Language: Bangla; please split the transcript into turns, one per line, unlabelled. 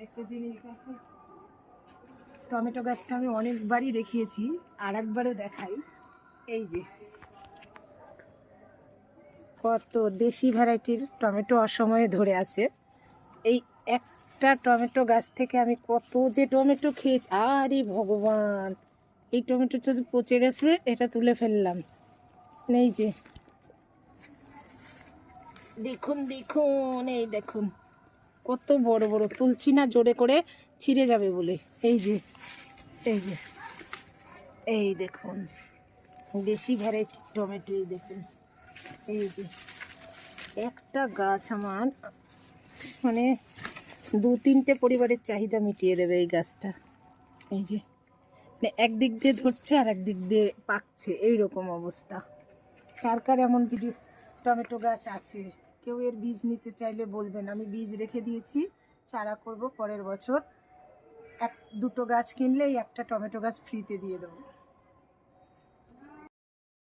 একটা জিনিস দেখো, টমেটো গাছটা আমি অনেকবারই দেখিয়েছি, আর একবারও দেখাই। এই যে কত দেশি ভ্যারাইটির টমেটো অসময়ে ধরে আছে। এই একটা টমেটো গাছ থেকে আমি কত যে টমেটো খেয়েছি, আরে ভগবান! এই টমেটোটা তো পচে গেছে, এটা তুলে ফেললাম। এই যে দেখুন দেখুন, এই দেখুন কত বড় বড়, তুলছি না জোরে করে ছিঁড়ে যাবে বলে। এই যে এই যে এই দেখুন দেশি ভ্যারাইটি টমেটো, এই দেখুন। এই যে একটা গাছ আমার মানে 2-3টে পরিবারের চাহিদা মিটিয়ে দেবে এই গাছটা। এই যে একদিক দিয়ে ধরছে আর একদিক দিয়ে পাকছে, এইরকম অবস্থা। কার কার এমন ভিডিও টমেটো গাছ আছে? কেউ এর বীজ নিতে চাইলে বলবেন, আমি বীজ রেখে দিয়েছি, চারা করব পরের বছর। 1-2টো গাছ কিনলেই একটা টমেটো গাছ ফ্রিতে দিয়ে দেবো।